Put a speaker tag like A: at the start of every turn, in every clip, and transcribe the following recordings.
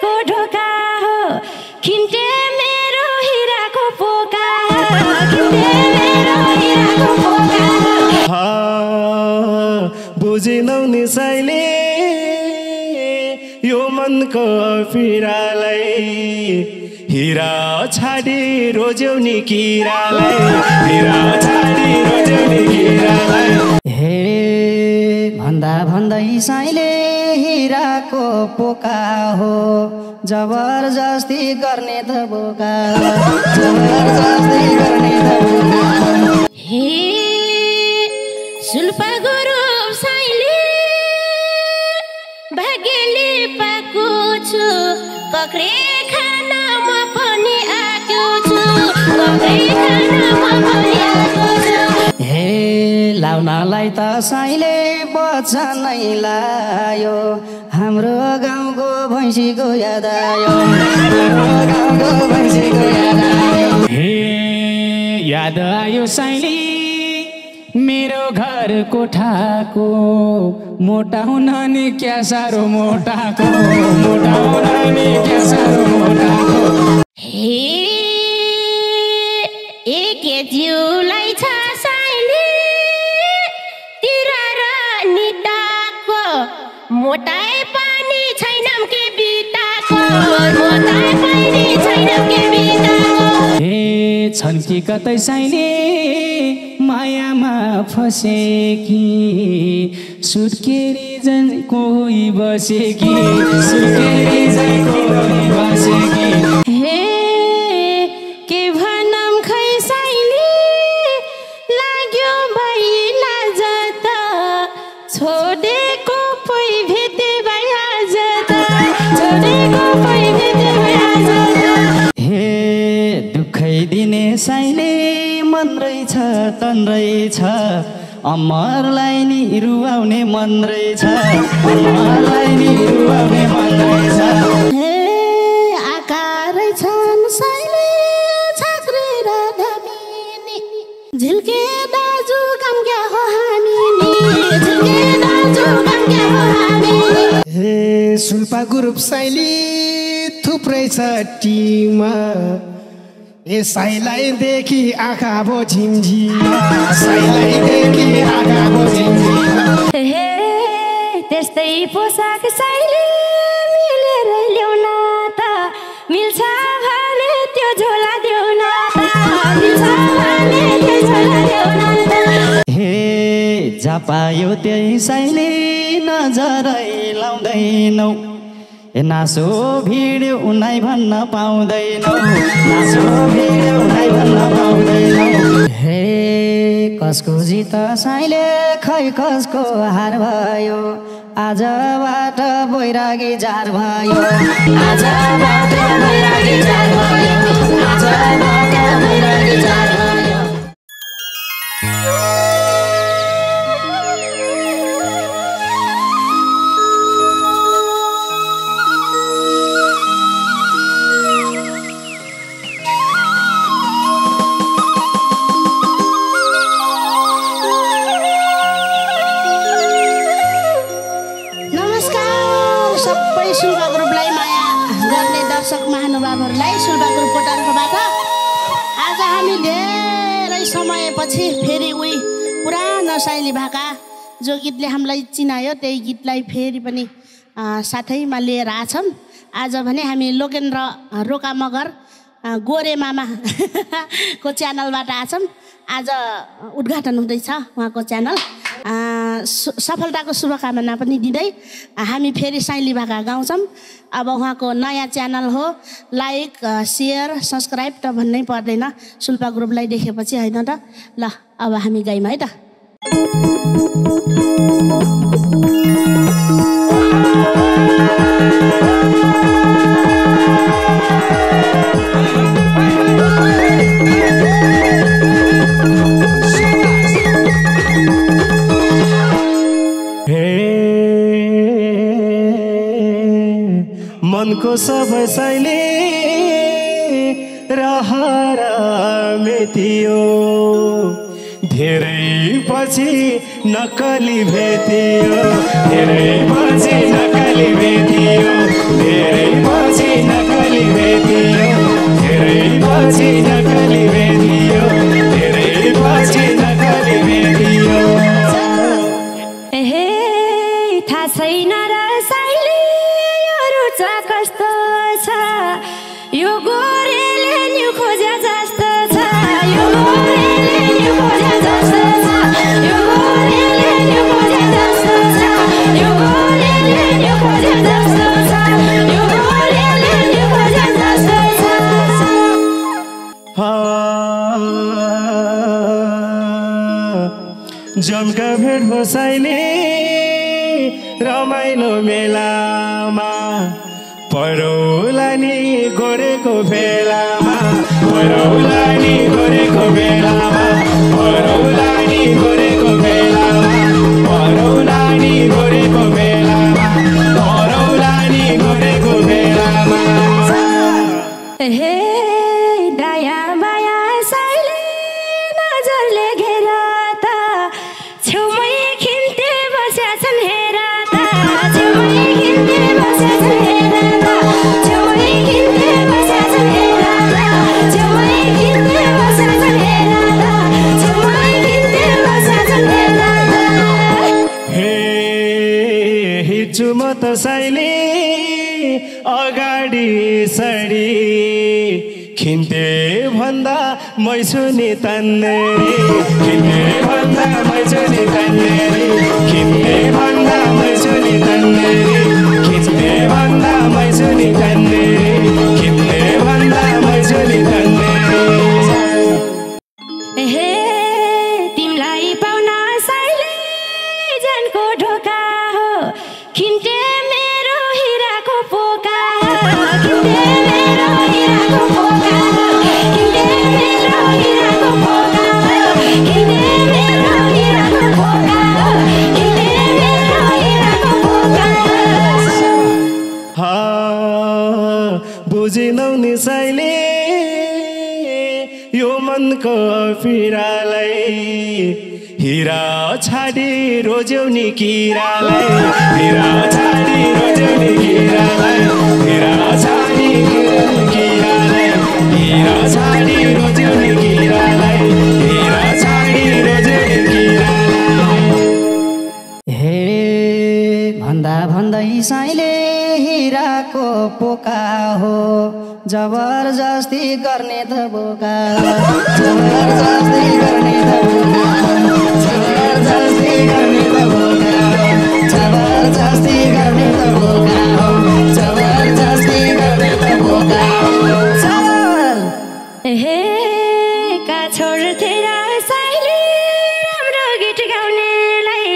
A: हिराको ढोका हो खिन्टे मेरो हिराको पोका खिन्टे मेरो हिराको पोका
B: बुझिनौ नि साइले यो मनको पीडालाई हिरा छाडी रोज्यौ नि किरालाई हिरा छाडी रोज्यौ नि किरालाई
C: हे भन्दा भन्दै साइले हिराको पोका हो जबरजस्ती गर्ने त बोका जबरजस्ती गर्ने त बोका
A: हे सुल्पा गुरु साइले भाग्यले पाएको छु कक्रे खान म पनि आएको छु कक्रे खान म पनि आएको छु
C: हे लाउनलाई त साइले बच्चा नै लायो हाम्रो गाउँको भैँसीको याद आयो हाम्रो गाउँको भैँसीको याद आयो
D: हे याद आयो साइले मेरो घर कोठाको मोटा हुन नि क्या साह्रो मोटाको मोटा हुन नि क्या साह्रो मोटाको
A: हे एक जिउलाई छ साइले तिरा र निटाको मोटाए पनि छैनम के बिटाको मोटाए पनि छैनम के बिटाको
D: हे छन् कि कतै साइले मायामा फसेकी सुत्केरी जन कोही बसेकी सुत्केरी जन कोही बसेकी
A: हे के भनम खै साइले लाग्यो भाइ लाज त छोडेको पै भेटे भाइ आज त छोडेको पै भेटे भाइ आज त
C: हे दुखै दिने साइले मन रहेछ तन रहेछ अमरलाई नि रुवाउने मन रहेछ अमरलाई नि रुवाउने मन रहेछ
A: हे आकार छन् साइले छाक्रे र धमिनी झिल्के दाजु काम क्या हो हामी नि झिल्के दाजु काम क्या हो हामी
B: हे सुल्पा ग्रुप साइली थुप्रै छ टिममा ए साइलाई देखि आँखा भो झिमझिमा साइलाई देखि आँखा भो झिमझिमा
A: हे त्यस्तै पोसाक साइले मिलेर ल्याउन त मिल्छ भने त्यो झोला देऊ न त मिल्छ भने त्यो झोला देऊ न त
C: हे जा पायो त्यही साइले नजरै लाउँदैनौ ए नासो भिड्यो उनै भन्न पाउँदैनौ नासो भिड्यो उनै भन्न पाउँदैनौ हे कसको जित साइले खै कसको हार भयो आजबाट बैरागी जार भयो आजबाट बैरागी जार भयो आजबाट बैरागी जार भयो
E: सुल्पा ग्रुपलाई माया गर्ने दर्शक महानुभावहरूलाई सुल्पा ग्रुप कोटाङबाट आज हामी धेरै समयपछि फेरि उही पुरानो शैली भाका जो गीतले हामीलाई चिनायो त्यही गीतलाई फेरि पनि साथैमा लिएर आछौँ। आज भने हामी लोकेन्द्र रोका मगर गोरे मामा को च्यानलबाट आछौँ। आज उद्घाटन हुँदैछ उहाँको च्यानल। सफलताको शुभकामना पनि दिँदै हामी फेरि साइली भाका गाउँछौँ। अब उहाँको नयाँ च्यानल हो, लाइक सेयर सब्सक्राइब त भन्नै पर्दैन सुल्पा ग्रुपलाई देखेपछि होइन त। ल अब हामी गायौँ है त।
B: मनको सबै साइले रहर मेटियो धेरै पछि नक्कली भेटियो धेरै पछि नक्कली भेटियो धेरै पछि
A: हे थाहा छैन र साइली यो रुचा कस्तो छ यो गोरेले नि खोजे जस्तो छ यो गोरेले नि खोजे जस्तो छ यो गोरेले नि खोजे जस्तो छ यो गोरेले नि खोजे जस्तो छ यो गोरेले नि खोजे जस्तो छ
B: जमका भेट बसाइले रमाइलो मेलामा परौला नि गोरेको बेलामा परौला नि गोरेको बेलामा परौला नि गोरेको बेलामा परौला नि गोरेको बेलामा परौला नि गोरेको बेलामा
A: हे दाया बाया साइले नजरले घेर त छेउमै खिन्ते बसेछन् हेर त छेउमै खिन्ते बसेछन् हेर त छेउमै खिन्ते बसेछन् हेर त छेउमै खिन्ते बसेछन् हेर त छेउमै खिन्ते बसेछन् हेर त
B: हे हिजो म त साइले अगाडि सडी खिन्ते भन्दा मैछु नि तान्ने खिन्ते भन्दा मैछु नि तान्ने खिन्ते भन्दा मैछु नि तान्ने खिन्ते भन्दा मैछु नि तान्ने खिन्ते भन्दा मैछु नि तान्ने
A: हे तिमीलाई पाउन साइले जानको ढोका हो खिन्ते मेरो हिराको पोका खिन्ते मेरो हिराको पोका खिन्ते मेरो हिराको पोका खिन्ते मेरो हिराको पोका खिन्ते मेरो हिराको पोका
B: बुझिनौ नि साइले यो मनको पीडालाई हिरा छाडी रोज्यौ नि किरालाई हिरा छाडी रोज्यौ नि किरालाई हिरा छाडी किरालाई हिरा छाडी रोज्यौ नि किरालाई हिरा छाडी रोज्यौ नि किरालाई
C: हे भन्दा भन्दै साइले हिराको पोका हो जबरजस्ती गर्ने त बोका जबरजस्ती गर्ने त बोका जबरजस्ती गर्ने त बोका जबरजस्ती गर्ने त बोका जबरजस्ती गर्ने त बोका
A: हे का छोड्थे र साइले राम्रो गीत गाउनेलाई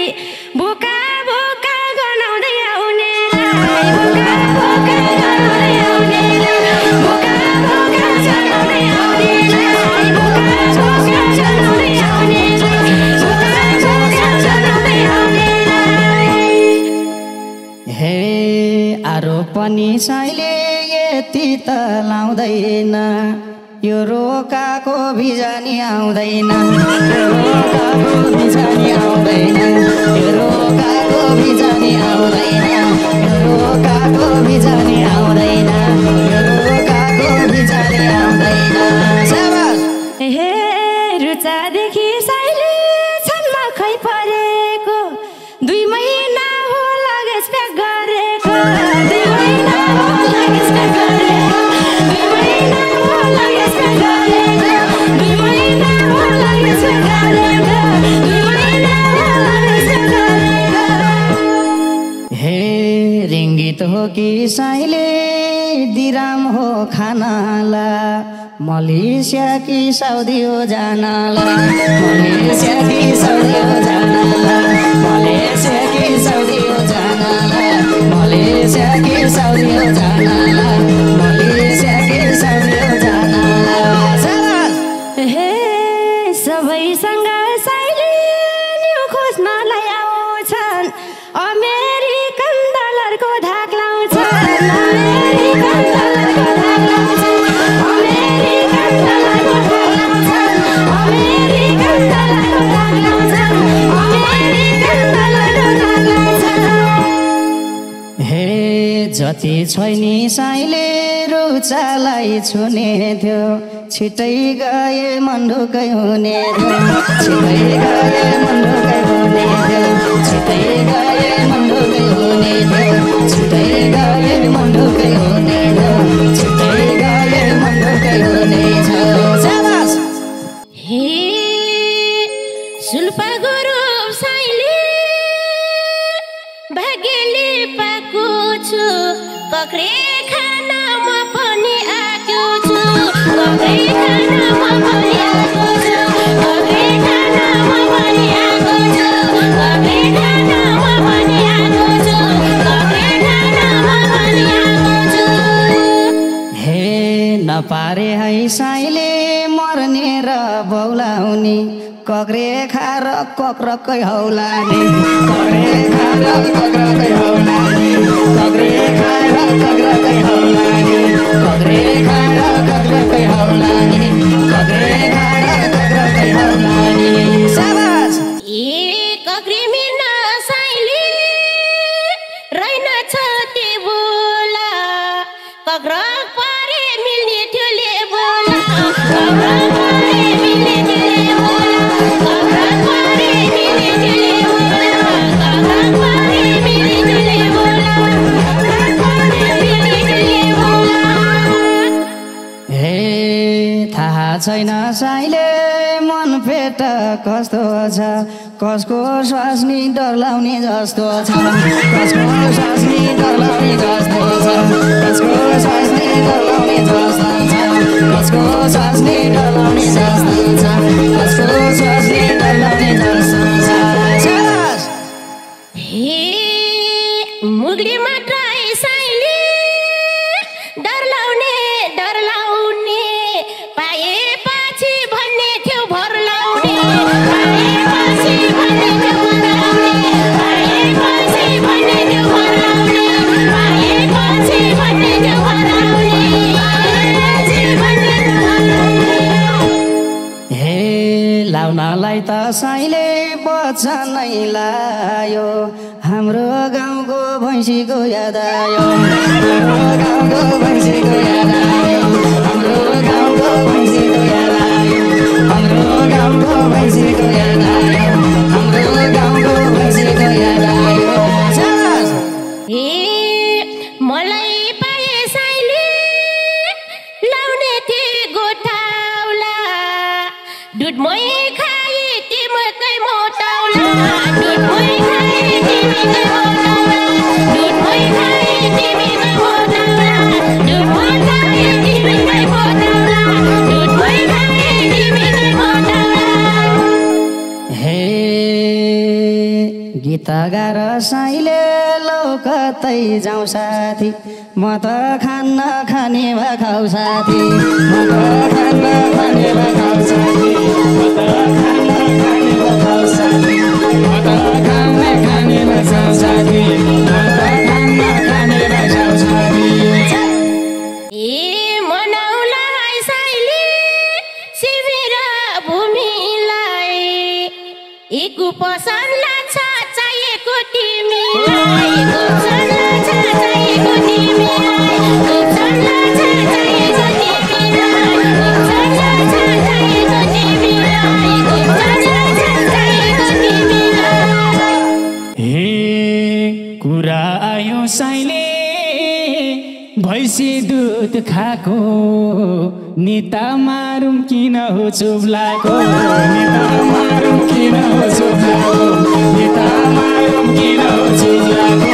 A: बोका बोका गनाउँदै आउनेलाई बोका बोका गनाउँदै आउनेलाई बोका बोका चलाउँदै आउनेलाई बोका बोका चलाउँदै आउनेलाई बोका बोका चलाउँदै आउनेलाई
C: हे आरोप पनि साइले यति त लाउँदैन यो रोकाको बिजानी आउँदैन यो रोकाको बिजानी आउँदैन यो रोकाको बिजानी आउँदैन यो रोकाको बिजानी आउँदैन यो रोकाको बिजानी आउँदैन शाबास
A: हे रुचादेखि साइले छन्मा खै परेको 2 महिना हो लगेज प्याक गरेको 2 महिना हो लगेज प्याक गरेको 2 महिना हो लगेज प्याक गरेको 2 महिना हो लगेज प्याक गरेको 2 महिना हो लगेज प्याक गरेको
C: हे रिङ्गित हो कि साइले दिराम हो खानाला मलेसिया कि साउदी हो जानाला मलेसिया कि साउदी हो जानाला मलेसिया कि साउदी हो जानाला मलेसिया कि साउदी हो जानाला मलेसिया कि साउदी हो जानाला शाबास
A: हे सबैसँग साइले न्यु खोज्नलाई आउँछन् अमेरिकन डलरको धाक लाउँछन् अमेरिकन डलरको धाक लाउँछन् अमेरिकन डलरको धाक लाउँछन् अमेरिकन डलरको धाक लाउँछन् अमेरिकन डलरको धाक लाउँछन्
C: हे जति छैनी साइले रुचालाई छुने थियो छिटै गए मन ढुकै हुने थियो छिटै गए मन ढुकै हुने हुने थियो छुट्टै गए मन ढुक्कै हुने थियो छुट्टै गए मन ढुक्कै हुने थियो छुट्टै गए मन ढुक्कै हुने थियो शाबास
A: हे सुल्पा गुरु साइले भाग्यले पाएको छु कक्रे खान म पनि आएको छु कक्रे खान म पनि आएको छु कक्रे खान म पनि आएको छु कक्रे खान म पनि आएको छु कक्रे खान म पनि आएको छु
C: हे नपारे है साइले मर्ने र बौलाउने कक्रे खाएर कक्रकै हौला नि कक्रे खाएर कक्रकै हौला नि कक्रे खाएर कक्रकै हौला नि कक्रे खाएर कक्रकै हौला नि कक्रे खाएर कक्रकै हौला नि शाबास
A: ए कक्रे मिर्न साइले रहेन छ त्यो बोला कक्र परे मिल्ने थियो ले बोला कक्र परे मिल्ने थियो ले बोला कक्र परे मिल्ने थियो ले बोला कक्र परे मिल्ने थियो ले बोला कक्र परे मिल्ने थियो ले बोला
C: हे थाहा छैन साइले मन पेट कस्तो छ कसको स्वास्नी डरलाउने जस्तो छ कसको स्वास्नी डरलाउने जस्तो छ कसको स्वास्नी डरलाउने जस्तो छ कसको स्वास्नी डरलाउने जस्तो छ कसको स्वास्नी डरलाउने जस्तो छ शाबास
A: हे मुगली मात्रै साइले डरलाउने पाएपछि भन्ने थियो भर लाउने पाएपछि भन्ने थियो भर लाउने पाएपछि भन्ने थियो भर लाउने पाएपछि भन्ने थियो भर लाउने पाएपछि भन्ने थियो भर लाउने
C: हे लाउनलाई त साइले बच्चनै लायो हाम्रो गाउँको भैँसीको याद आयो हाम्रो गाउँको भैँसीको याद आयो हाम्रो गाउँको भैँसीको याद आयो हाम्रो गाउँको भैँसीको याद आयो हाम्रो गाउँको भैँसीको याद आयो शाबास
A: ए मलाई पाए साइले लाउने थिए गोठाउला दुधमै खाए तिमीकै मोटाउला दुधमै खाए तिमीकै मोटाउला दुधमै खाए तिमीकै मोटाउला दुधमै खाए तिमीकै मोटाउला दुधमै खाए तिमीकै मोटाउला
C: हे गीत गाएर साइले लौकतै जाउँ साथी म त खान्न खाने भए खाऊ साथी म त खान्न खाने भए खाऊ साथी म त खान्न खाने भए खाऊ साथी म त खान्न खाने भए खाऊ साथी म त खान्न खाने भए खाऊ साथी
A: ए मनाउला है साइले शिविर भूमिलाई एक पसन लाग्छ चाहिएको तिमीलाई कुपसन लाग्छ चाहिएको तिमीलाई कुपसन लाग्छ चाहिएको तिमीलाई कुपसन लाग्छ चाहिएको तिमीलाई कुपसन लाग्छ चाहिएको तिमीलाई
D: हे कुरा आयो साइले भैँसी दुध खाएको नेता मारुम किन हो चुब्लाको नेता मारुम किन हो चुब्लाको नेता मारुम किन हो चुब्लाको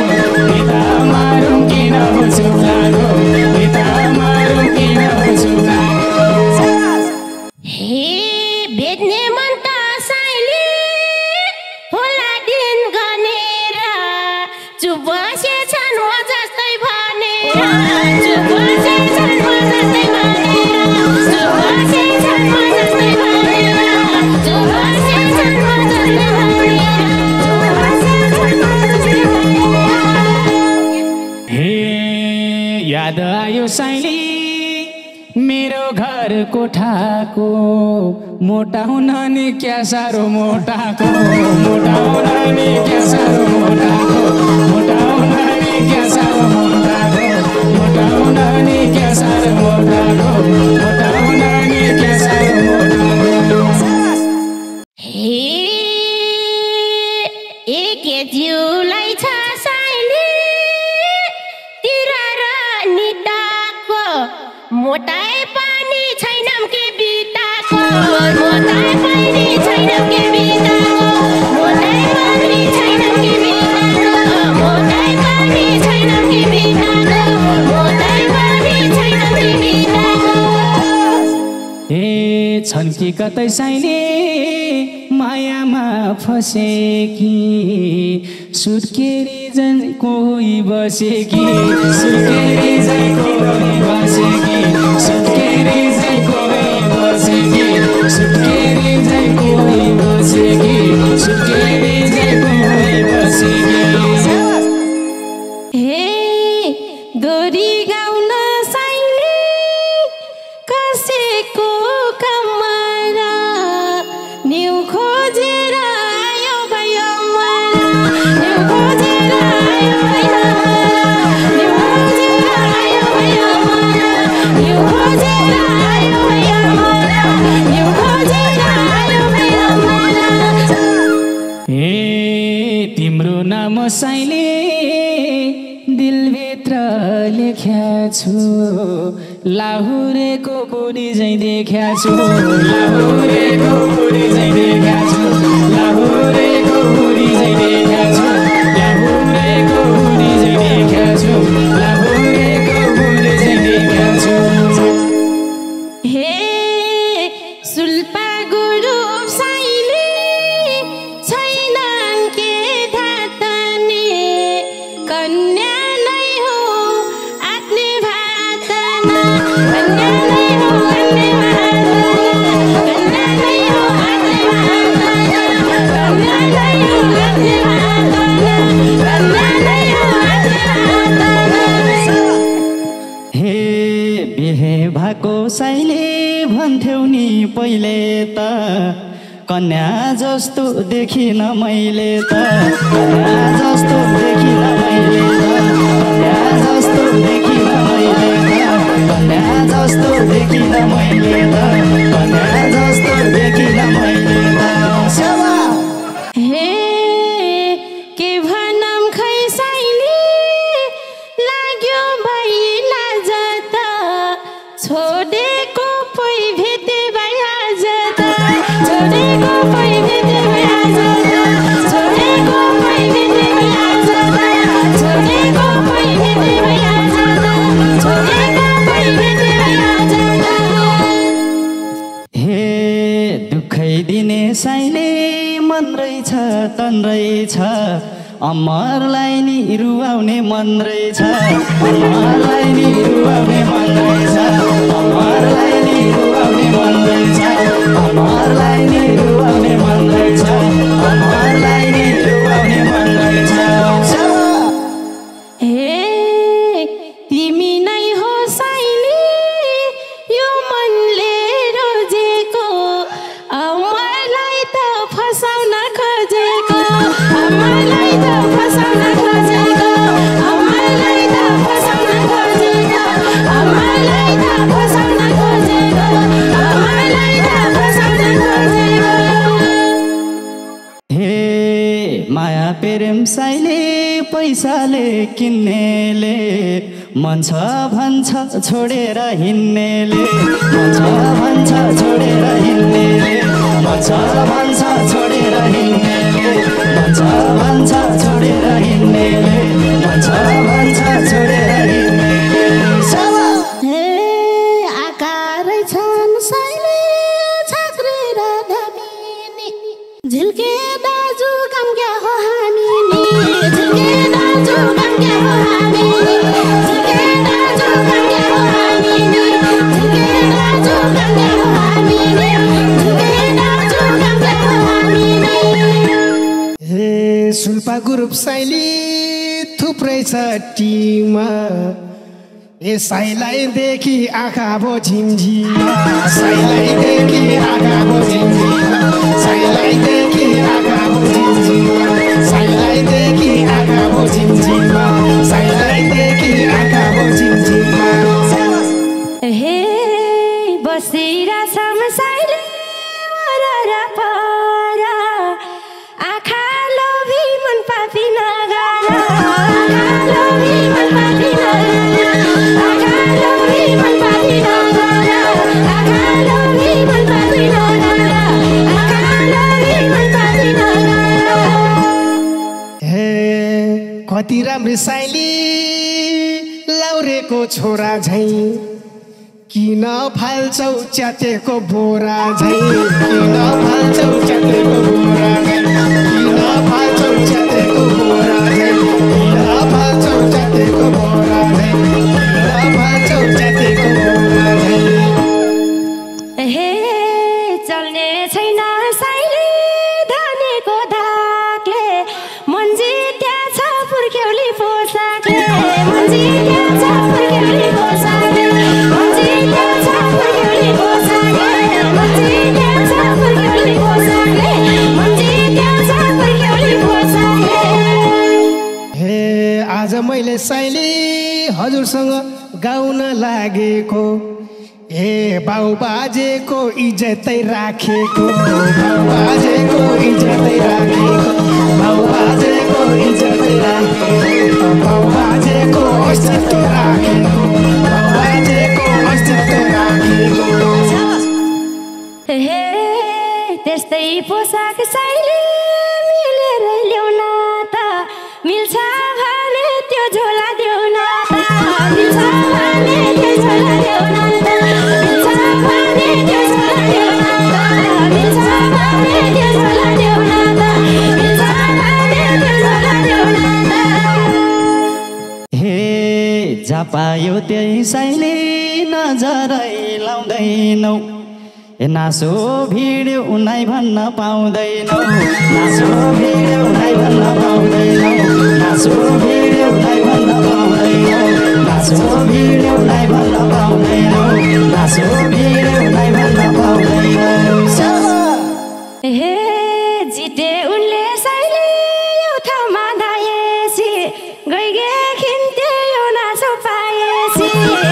D: नेता मारुम किन हो चुब्लाको नेता मारुम किन हो चुब्लाको
A: हे बेच्ने मन त साइले होला दिन गनेर चुप बसेछन् म जस्तै भनेर चुप बसेछन् म जस्तै भनेर चुप बसेछन् म जस्तै भनेर चुप बसेछन् म जस्तै भनेर चुप बसेछन् म जस्तै भनेर
D: हे याद आयो साइली मेरो घर कोठाको मोटाउन नि क्या साह्रो मोटाको मोटाउन नि क्या साह्रो मोटाको मोटाउन नि क्या साह्रो मोटाको मोटाउन नि क्या साह्रो मोटाको मोटाउन नि क्या साह्रो मोटाको
A: हे तिम्रोलाई छ साइली तिर र निटाको मोटाए पानी छैनम के बिटाको मोटाए पानी छैनम के बिटाको मोटाए पानी छैनम के बिटाको मोटाए पानी छैनम के बिटाको मोटाए पानी छैनम के बिटाको
D: ए छन् कि कतै साइली मायामा फसेकी सुत्केरी जन कोही बसेकी सुत्केरी जन कोही बसेकी सुत्केरी जन कोही बसेकी सुत्केरी जन कोही बसेकी सुत्केरी जन कोही बसेकी
A: हे दोरी गाउन साइली कसैको कमरा न्यु खोजेर आयो भयो मला न्यु खोजेर आयो भयो न्यु खोजेर आयो भयो मला न्यु खोजेर आयो भयो मला न्यु खोजेर आयो भयो मला
D: ए तिम्रो नाम साइली दिलभित्र लेख्या छु लाहुरेको बुढी झैँ देख्या छु लाहुरेको बुढी झैँ देख्या छु लाहुरेको बुढी झैँ देख्या छु लाहुरेको बुढी झैँ देख्या छु लाहुरेको बुढी झैँ देख्या छु
A: हे सुल्पा गुरु साइली छैनन् के धातने कन्या नै हो आत्ने भातना कन्या नै हो आत्ने भातना कन्या नै हो आत्ने भातना कन्या नै हो आत्ने भातना कन्या नै हो आत्ने भातना
C: हे बिहे भएको साइली भन्थ्यौ नि पहिले त कन्या जस्तो देखिन मैले त कन्या जस्तो देखिन मैले त कन्या जस्तो देखिन मैले त कन्या जस्तो देखिन मैले त कन्या जस्तो देखिन मैले त
A: हे के भनम खै साइली लाग्यो भाइ लाज त छोडेको पै भेटे भाइ आज त छोडेको पै भेटे भाइ आज त छोडेको पै भेटे भाइ आज त छोडेको पै भेटे भाइ आज त छोडेको पै भेटे भाइ आज त
C: हे दुःखै दिने साइले मन रहेछ तन रहेछ अमरलाई नि रुवाउने मन रहेछ अमरलाई नि रुवाउने मन रहेछ अमरलाई नि रुवाउने मन रहेछ अमरलाई नि रुवाउने मन रहेछ अमरलाई नि रुवाउने मन रहेछ
A: हे तिमी नै हो साइली यो मनले रोजेको अमरलाई त फसाउन खोजेको अमरलाई त फसाउन खोजेको अमरलाई त फसाउन खोजेको अमरलाई त फसाउन खोजेको अमरलाई त फसाउन खोजेको
C: हे माया प्रेम साइले पैसाले किन्नेले मन छ भन्छ छोडेर हिँड्नेले मन छ भन्छ छोडेर हिँड्नेले मन छ भन्छ छोडेर हिँड्नेले मन छ भन्छ छोडेर हिँड्नेले मन छ भन्छ छोडेर हिँड्नेले
E: हे आकारै छन् साइले छाक्रे र धमिनी झिल्के दाजु गम्क्या हो हामी नि झिल्के दाजु गम्क्या हो हामी नि झिल्के दाजु गम्क्या हो हामी नि झिल्के दाजु गम्क्या हो हामी नि झिल्के दाजु गम्क्या हो हामी नि
F: हे सुल्पा ग्रुप साइली थुप्रै छ टिममा ए साइलाई देखि आँखा भो झिमझिमा साइलाई देखि आँखा भो झिमझिमा साइलाई देखि आँखा भो झिमझिमा साइलाई देखि आँखा भो झिमझिमा साइलाई देखि आँखा भो झिमझिमा
A: हे बसिरा समसाइले वरर पर आँखा लोभी मन पापी नगर
F: कति राम्रो साइली लाउरेको छोरा झै किन फाल्छौ च्यातेको बोरा झै किन फाल्छौ च्यातेको बोरा झै किन फाल्छौ च्यातेको बोरा झै किन फाल्छौ च्यातेको बोरा झै किन फाल्छौ च्यातेको बोरा झै
A: हे चल्ने छैन साइली धनीको धाकले मन्जी त्यहाँ छ पुर्ख्यौली पोसाकले मन्जी त्यहाँ छ पुर्ख्यौली पोसाकले मन्जी त्यहाँ छ पुर्ख्यौली पोसाकले मन्जी त्यहाँ छ पुर्ख्यौली पोसाकले मन्जी त्यहाँ छ पुर्ख्यौली पोसाकले
F: हे आज मैले साइली हजुरसँग गाउन लागेको ए बाउ बाजेको इज्जतै राखेको बाउ बाजेको इज्जतै राखेको बाउ बाजेको इज्जतै राखेको बाउ बाजेको अस्तित्व राखेको बाउ बाजेको अस्तित्व राखेको
A: हे त्यस्तै पोसाक शैली मिलेर ल्याउन त मिल्छ भने त्यो झोला देऊ न त मिल्छ भने त्यो झोला देऊ न त मिल्छ भने त्यो झोला देऊ न त मिल्छ भने त्यो झोला देऊ न त मिल्छ भने त्यो झोला देऊ न त
C: हे जापायो त्यही साइली नजरै लाउँदैनौ नासो भिड्यो उनै भन्न पाउँदैनौ नासो भिड्यो उनै भन्न पाउँदैनौ नासो भिड्यो उनै भन्न पाउँदैनौ नासो भिड्यो उनै भन्न पाउँदैनौ नासो भिड्यो उनै भन्न पाउँदैनौ
A: हे जिते उनले साइली यो ठाउँमा धाएसी गइगे खिन्थे यो नासो पाएसी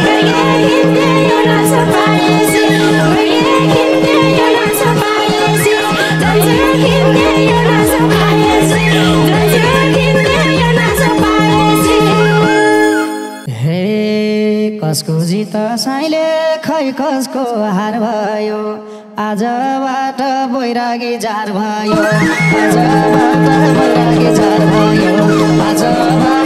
A: गइगे खिन्थे यो नासो पाएसी गइगे खिन्थे यो नासो पाएसी जन्जे खिन्थे यो नासो पाएसी जन्जे खिन्थे यो नासो पाएसी
C: हे कसको जित साइले खै कसको हार भयो आजबाट बैरागी जार भयो आजबाट बैरागी जार भयो आजबाट